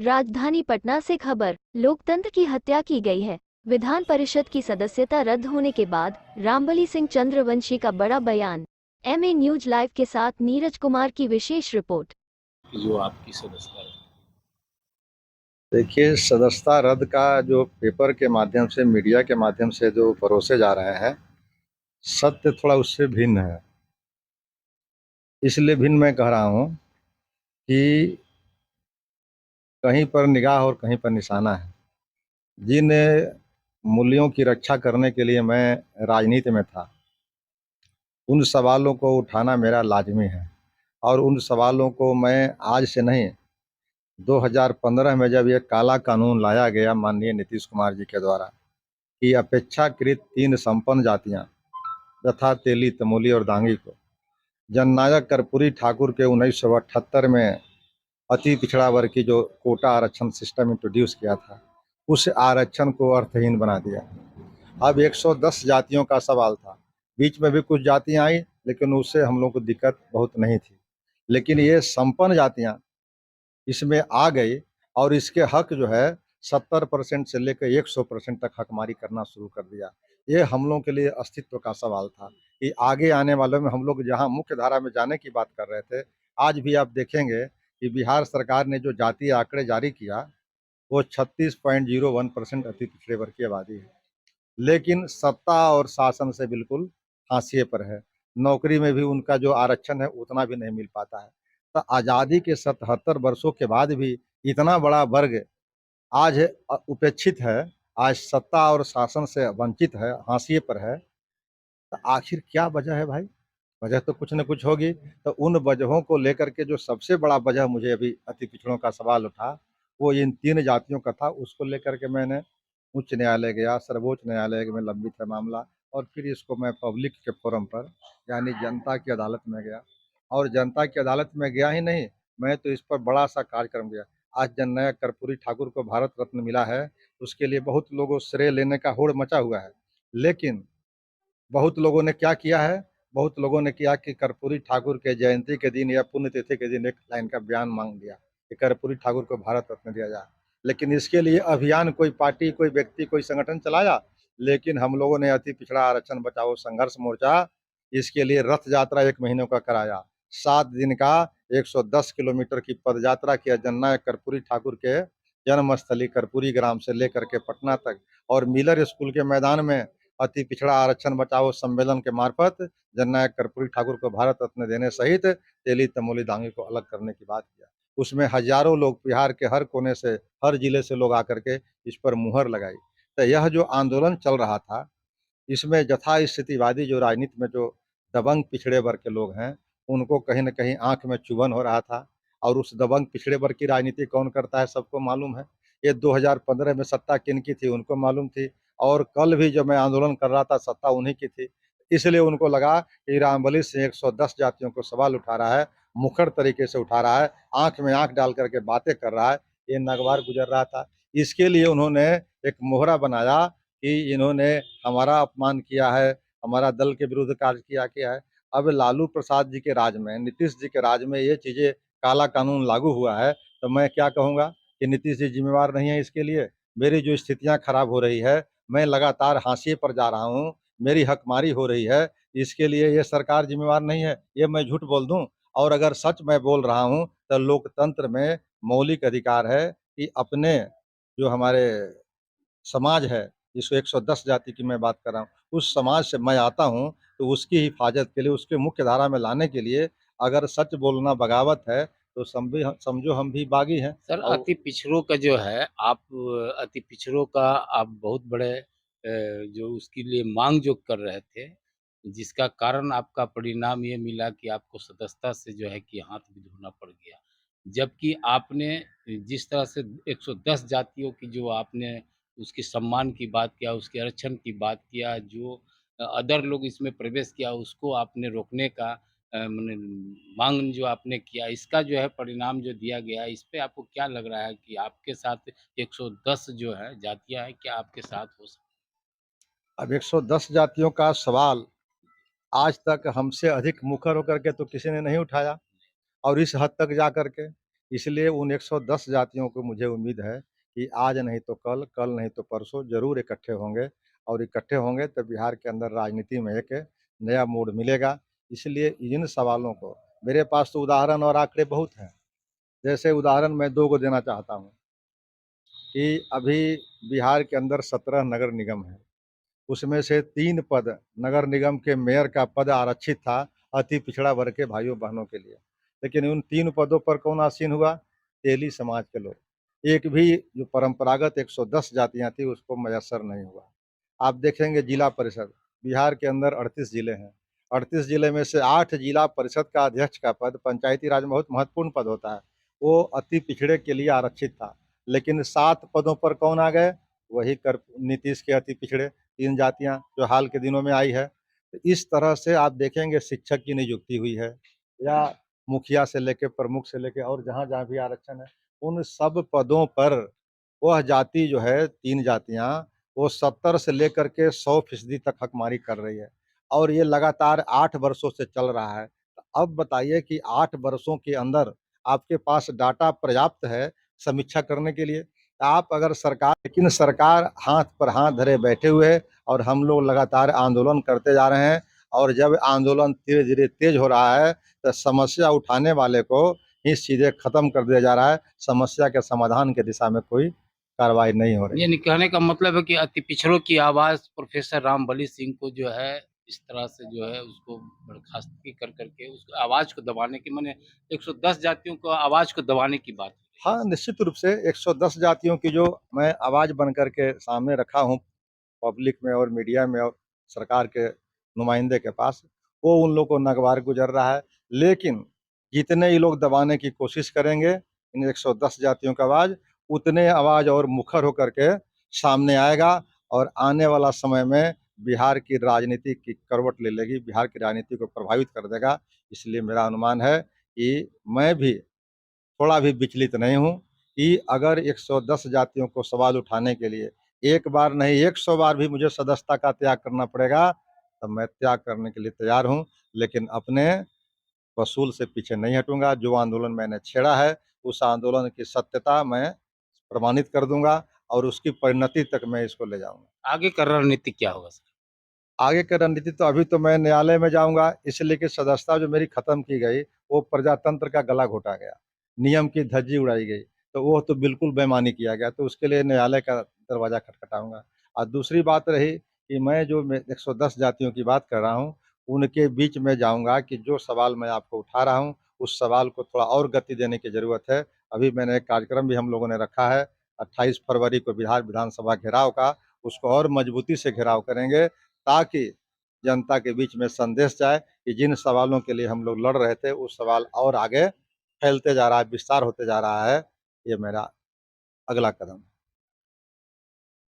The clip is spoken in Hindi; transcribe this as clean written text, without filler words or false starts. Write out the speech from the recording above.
राजधानी पटना से खबर। लोकतंत्र की हत्या की गई है। विधान परिषद की सदस्यता रद्द होने के बाद रामबली सिंह चंद्रवंशी का बड़ा बयान। एमए न्यूज लाइव के साथ नीरज कुमार की विशेष रिपोर्ट। जो आपकी सदस्यता है, देखिए, सदस्यता रद्द का जो पेपर के माध्यम से, मीडिया के माध्यम से जो परोसे जा रहे हैं, सत्य थोड़ा उससे भिन्न है। इसलिए भिन्न मैं कह रहा हूँ कि कहीं पर निगाह और कहीं पर निशाना है। जिन मूल्यों की रक्षा करने के लिए मैं राजनीति में था, उन सवालों को उठाना मेरा लाजमी है। और उन सवालों को मैं आज से नहीं, 2015 में जब ये काला कानून लाया गया माननीय नीतीश कुमार जी के द्वारा कि अपेक्षाकृत 3 संपन्न जातियां तथा तेली, तमोली और दांगी को जननायक कर्पूरी ठाकुर के 1978 में अति पिछड़ा वर्ग की जो कोटा आरक्षण सिस्टम इंट्रोड्यूस किया था, उस आरक्षण को अर्थहीन बना दिया। अब 110 जातियों का सवाल था। बीच में भी कुछ जातियां आई, लेकिन उससे हम लोग को दिक्कत बहुत नहीं थी। लेकिन ये संपन्न जातियां इसमें आ गई और इसके हक जो है 70% से लेकर 100% तक हकमारी करना शुरू कर दिया। ये हम लोगों के लिए अस्तित्व का सवाल था कि आगे आने वालों में हम लोग जहां मुख्य धारा में जाने की बात कर रहे थे, आज भी आप देखेंगे कि बिहार सरकार ने जो जातीय आंकड़े जारी किया, वो 36.01% अति पिछड़े वर्ग की आबादी है। लेकिन सत्ता और शासन से बिल्कुल हाशिए पर है। नौकरी में भी उनका जो आरक्षण है उतना भी नहीं मिल पाता है। तो आज़ादी के 77 वर्षों के बाद भी इतना बड़ा वर्ग आज उपेक्षित है, आज सत्ता और शासन से वंचित है, हाशिए पर है। तो आखिर क्या वजह है भाई? वजह तो कुछ न कुछ होगी। तो उन वजहों को लेकर के जो सबसे बड़ा वजह मुझे अभी अति पिछड़ों का सवाल उठा, वो इन 3 जातियों का था। उसको लेकर के मैंने उच्च न्यायालय गया, सर्वोच्च न्यायालय में लंबित है मामला, और फिर इसको मैं पब्लिक के फोरम पर यानी जनता की अदालत में गया। और जनता की अदालत में गया ही नहीं, मैं तो इस पर बड़ा सा कार्यक्रम गया। आज जननायक कर्पूरी ठाकुर को भारत रत्न मिला है, उसके लिए बहुत लोगों श्रेय लेने का होड़ मचा हुआ है। लेकिन बहुत लोगों ने क्या किया है, बहुत लोगों ने किया कि कर्पूरी ठाकुर के जयंती के दिन या पुण्यतिथि के दिन एक लाइन का बयान मांग दिया कि कर्पूरी ठाकुर को भारत रत्न दिया जाए। लेकिन इसके लिए अभियान कोई पार्टी, कोई व्यक्ति, कोई संगठन चलाया, लेकिन हम लोगों ने अति पिछड़ा आरक्षण बचाओ संघर्ष मोर्चा इसके लिए रथ यात्रा 1 महीने का कराया। 7 दिन का 110 किलोमीटर की पद यात्रा किया जननायक कर्पूरी ठाकुर के जन्मस्थली कर्पूरी ग्राम से लेकर के पटना तक, और मिलर स्कूल के मैदान में अति पिछड़ा आरक्षण बचाओ सम्मेलन के मार्फत जननायक कर्पूरी ठाकुर को भारत रत्न देने सहित तेली, तमोली, दांगी को अलग करने की बात किया। उसमें हजारों लोग बिहार के हर कोने से, हर जिले से लोग आकर के इस पर मुहर लगाई। तो यह जो आंदोलन चल रहा था, इसमें यथास्थितिवादी जो राजनीति में जो दबंग पिछड़े वर्ग के लोग हैं, उनको कहीं न कहीं आँख में चुभन हो रहा था। और उस दबंग पिछड़े वर्ग की राजनीति कौन करता है सबको मालूम है। ये 2015 में सत्ता किनकी थी उनको मालूम थी, और कल भी जब मैं आंदोलन कर रहा था सत्ता उन्हीं की थी। इसलिए उनको लगा कि रामबली सिंह 110 जातियों को सवाल उठा रहा है, मुखर तरीके से उठा रहा है, आँख में आँख डाल करके बातें कर रहा है, ये नगवार गुजर रहा था। इसके लिए उन्होंने एक मोहरा बनाया कि इन्होंने हमारा अपमान किया है, हमारा दल के विरुद्ध कार्य किया है। अब लालू प्रसाद जी के राज में, नीतीश जी के राज में ये चीज़ें, काला कानून लागू हुआ है, तो मैं क्या कहूँगा कि नीतीश जी जिम्मेवार नहीं है इसके लिए। मेरी जो स्थितियाँ खराब हो रही है, मैं लगातार हाशिए पर जा रहा हूँ, मेरी हकमारी हो रही है, इसके लिए ये सरकार जिम्मेवार नहीं है, ये मैं झूठ बोल दूँ? और अगर सच मैं बोल रहा हूँ, तो लोकतंत्र में मौलिक अधिकार है कि अपने जो हमारे समाज है, जिसको 110 जाति की मैं बात कर रहा हूँ, उस समाज से मैं आता हूँ, तो उसकी हिफाज़त के लिए, उसके मुख्य धारा में लाने के लिए अगर सच बोलना बगावत है, तो समझो हम भी बागी हैं। सर और अति पिछड़ों का जो है आप अति पिछड़ों का आप बहुत बड़े जो उसके लिए मांग जो कर रहे थे, जिसका कारण आपका परिणाम ये मिला कि आपको सदस्यता से जो है कि हाथ भी धोना पड़ गया। जबकि आपने जिस तरह से 110 जातियों की जो आपने उसके सम्मान की बात किया, उसके आरक्षण की बात किया, जो अदर लोग इसमें प्रवेश किया उसको आपने रोकने का मने मांग जो आपने किया, इसका जो है परिणाम जो दिया गया, इस पे आपको क्या लग रहा है कि आपके साथ 110 जो है जातियाँ हैं, क्या आपके साथ हो सकता अब 110 जातियों का सवाल आज तक हमसे अधिक मुखर होकर के तो किसी ने नहीं उठाया, और इस हद तक जा कर के इसलिए उन 110 जातियों को मुझे उम्मीद है कि आज नहीं तो कल, कल नहीं तो परसों ज़रूर इकट्ठे होंगे और इकट्ठे होंगे तो बिहार के अंदर राजनीति में एक नया मोड़ मिलेगा। इसलिए इन सवालों को मेरे पास तो उदाहरण और आंकड़े बहुत हैं। जैसे उदाहरण मैं 2 को देना चाहता हूँ कि अभी बिहार के अंदर 17 नगर निगम हैं। उसमें से 3 पद नगर निगम के मेयर का पद आरक्षित था अति पिछड़ा वर्ग के भाइयों-बहनों के लिए। लेकिन उन 3 पदों पर कौन आसीन हुआ? तेली समाज के लोग। एक भी जो परंपरागत 110 जातियाँ थी उसको मयस्सर नहीं हुआ। आप देखेंगे जिला परिषद, बिहार के अंदर 38 जिले हैं। 38 जिले में से 8 जिला परिषद का अध्यक्ष का पद पंचायती राज में बहुत महत्वपूर्ण पद होता है, वो अति पिछड़े के लिए आरक्षित था। लेकिन 7 पदों पर कौन आ गए? वही कर नीतीश के अति पिछड़े 3 जातियाँ जो हाल के दिनों में आई है। तो इस तरह से आप देखेंगे शिक्षक की नियुक्ति हुई है या मुखिया से लेके प्रमुख से लेके और जहाँ-जहाँ भी आरक्षण है, उन सब पदों पर वह जाति जो है 3 जातियाँ वो 70 से लेकर के 100% तक हकमारी कर रही है और ये लगातार 8 वर्षों से चल रहा है। तो अब बताइए कि 8 वर्षों के अंदर आपके पास डाटा पर्याप्त है समीक्षा करने के लिए? आप अगर सरकार लेकिन सरकार हाथ पर हाथ धरे बैठे हुए है और हम लोग लगातार आंदोलन करते जा रहे हैं और जब आंदोलन धीरे-धीरे तेज हो रहा है, तो समस्या उठाने वाले को ही सीधे खत्म कर दिया जा रहा है। समस्या के समाधान की दिशा में कोई कार्रवाई नहीं हो रही है। यानी कहने का मतलब है कि अति पिछड़ों की आवाज़ प्रोफ़ेसर रामबली सिंह को जो है, इस तरह से जो है उसको बर्खास्तगी कर के उस आवाज़ को दबाने की माने 110 जातियों को आवाज़ को दबाने की बात हो रही है। हाँ, निश्चित रूप से 110 जातियों की जो मैं आवाज़ बन कर के सामने रखा हूँ पब्लिक में और मीडिया में और सरकार के नुमाइंदे के पास, वो उन लोगों को नागवार गुज़र रहा है। लेकिन जितने ये लोग दबाने की कोशिश करेंगे, इन 110 जातियों का आवाज़, उतने आवाज़ और मुखर होकर के सामने आएगा और आने वाला समय में बिहार की राजनीति की करवट ले लेगी, बिहार की राजनीति को प्रभावित कर देगा। इसलिए मेरा अनुमान है कि मैं भी थोड़ा भी विचलित नहीं हूँ कि अगर 110 जातियों को सवाल उठाने के लिए एक बार नहीं 100 बार भी मुझे सदस्यता का त्याग करना पड़ेगा, तब मैं त्याग करने के लिए तैयार हूँ। लेकिन अपने वसूल से पीछे नहीं हटूँगा। जो आंदोलन मैंने छेड़ा है, उस आंदोलन की सत्यता मैं प्रमाणित कर दूँगा और उसकी परिणति तक मैं इसको ले जाऊँगा। आगे का रणनीति क्या होगा सर? आगे की रणनीति तो अभी तो मैं न्यायालय में जाऊँगा, इसलिए कि सदस्यता जो मेरी खत्म की गई, वो प्रजातंत्र का गला घोटा गया। नियम की धज्जी उड़ाई गई, तो वो तो बिल्कुल बेईमानी किया गया, तो उसके लिए न्यायालय का दरवाज़ा खटखटाऊँगा। और दूसरी बात रही कि मैं जो 110 जातियों की बात कर रहा हूँ, उनके बीच में जाऊँगा कि जो सवाल मैं आपको उठा रहा हूँ, उस सवाल को थोड़ा और गति देने की ज़रूरत है। अभी मैंने एक कार्यक्रम भी हम लोगों ने रखा है, 28 फरवरी को बिहार विधानसभा घेराव का, उसको और मजबूती से घेराव करेंगे ताकि जनता के बीच में संदेश जाए कि जिन सवालों के लिए हम लोग लड़ रहे थे, वो सवाल और आगे फैलते जा रहा है, विस्तार होते जा रहा है। ये मेरा अगला कदम है।